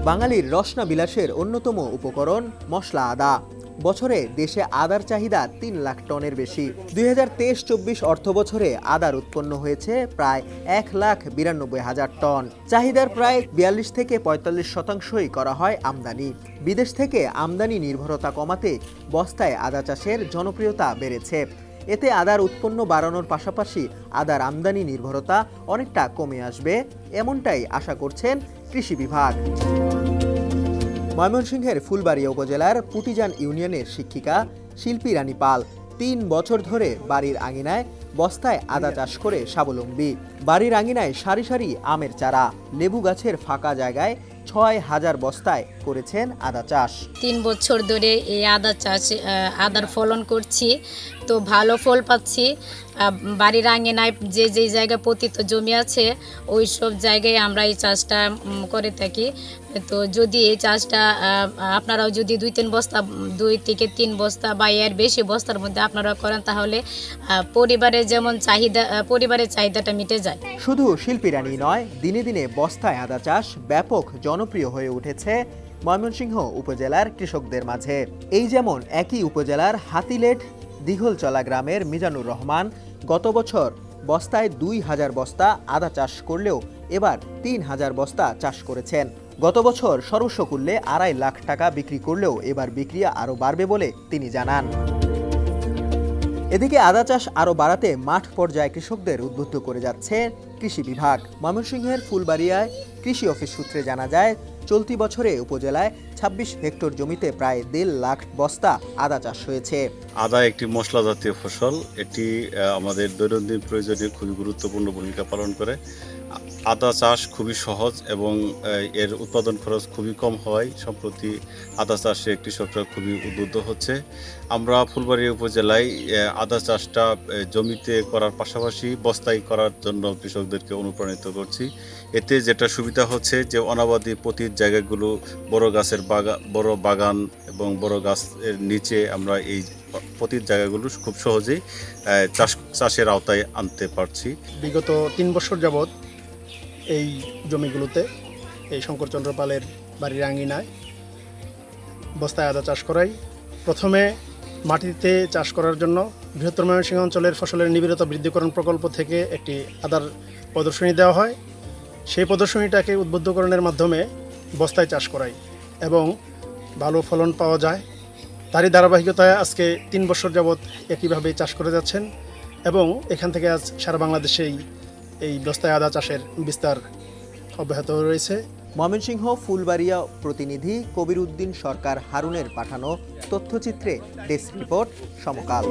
বাঙালির রসনা বিলাসের অন্যতম উপকরণ মশলা আদা। বছরে দেশে আদার চাহিদা ৩ লাখ টনের বেশি। ২০২৩-২৪ অর্থ বছরে আদার উৎপন্ন হয়েছে প্রায় ১,৯২,০০০ টন। চাহিদার প্রায় ৪২ থেকে ৪৫% করা হয় আমদানি। বিদেশ থেকে আমদানি নির্ভরতা কমাতে বস্তায় আদা চাষের জনপ্রিয়তা বেড়েছে। এতে আদার উৎপন্ন বাড়ানোর পাশাপাশি আদার আমদানি নির্ভরতা অনেকটা কমে আসবে, এমনটাই আশা করছেন কৃষি বিভাগ। ময়মনসিংহের ফুলবাড়িয়া উপজেলার পুটিজান ইউনিয়নের শিক্ষিকা শিল্পী রানী পাল ৩ বছর ধরে বাড়ির আঙিনায় বস্তায় আদা চাষ করে স্বাবলম্বী। বাড়ির আঙিনায় সারি সারি আমের চারা, লেবু গাছের ফাঁকা জায়গায় ৬,০০০ বস্তায় করেছেন আদা চাষ। ৩ বছর ধরে এই আদা চাষ আদার ফলন করছি, তো ভালো ফল পাচ্ছি। বাড়ির আঙিনায় যে জায়গায় পতিত জমি আছে ওই সব জায়গায় আমরা এই চাষটা করে থাকি। তো যদি এই চাষটা আপনারাও যদি ২ থেকে ৩ বস্তা বা এর বেশি বস্তার মধ্যে আপনারা করেন তাহলে পরিবারের চাহিদাটা মিটে যায়। শুধু শিল্পী রানী নয়, দিনে দিনে বস্তায় আদা চাষ ব্যাপক জনপ্রিয় হয়ে উঠেছে ময়মনসিংহ উপজেলার কৃষকদের মাঝে। এই যেমন একই উপজেলার হাতিলেট দিঘলচলা গ্রামের মিজানুর রহমান গত বছর বস্তায় ২,০০০ বস্তা আদা চাষ করলেও এবার ৩,০০০ বস্তা চাষ করেছেন। গত বছর সর্বস্ব মূল্যে ২.৫ লাখ টাকা বিক্রি করলেও এবার বিক্রি আরও বাড়বে বলে তিনি জানান। এদিকে আদা চাষ আরও বাড়াতে মাঠ পর্যায়ে কৃষকদের উদ্বুদ্ধ করে যাচ্ছে কৃষি বিভাগ। ময়মনসিংহের ফুলবাড়িয়ায় কৃষি অফিস সূত্রে জানা যায়, চলতি বছরে উপজেলায় ২৬ হেক্টর জমিতে প্রায় ১.৫ লাখ বস্তা আদা চাষ হয়েছে। আদা একটি মশলা জাতীয় ফসল। এটি আমাদের দৈনন্দিন প্রয়োজনে খুবই গুরুত্বপূর্ণ ভূমিকা পালন করে। আদা চাষ খুবই সহজ এবং এর উৎপাদন খরচ খুবই কম হওয়ায় সম্প্রতি আদা চাষে কৃষকরা খুবই উদ্বুদ্ধ হচ্ছে। আমরা ফুলবাড়িয়া উপজেলায় আদা চাষটা জমিতে করার পাশাপাশি বস্তায় করার জন্য কৃষকদেরকে অনুপ্রাণিত করছি। এতে যেটা সুবিধা হচ্ছে যে অনাবাদি পতিত জায়গাগুলো বড় বাগান এবং বড় গাছের নিচে আমরা এই পতিত জায়গাগুলো খুব সহজেই চাষের আওতায় আনতে পারছি। বিগত ৩ বছর যাবৎ এই জমিগুলোতে এই শঙ্করচন্দ্র পালের বাড়ির আঙিনায় বস্তায় আদা চাষ করাই। প্রথমে মাটিতে চাষ করার জন্য বৃহত্তর ময়মনসিংহ অঞ্চলের ফসলের নিবিড়তা বৃদ্ধিকরণ প্রকল্প থেকে একটি আদার প্রদর্শনী দেওয়া হয়। সেই প্রদর্শনীটাকে উদ্বুদ্ধকরণের মাধ্যমে বস্তায় চাষ করাই এবং ভালো ফলন পাওয়া যায়। তারই ধারাবাহিকতায় আজকে ৩ বছর যাবৎ একইভাবে চাষ করে যাচ্ছেন এবং এখান থেকে আজ সারা বাংলাদেশেই এই বস্তায় আদা চাষের বিস্তার অব্যাহত রয়েছে। ময়মনসিংহ ফুলবাড়িয়া প্রতিনিধি কবির উদ্দিন সরকার হারুনের পাঠানো তথ্যচিত্রে ডেস্ক রিপোর্ট সমকাল।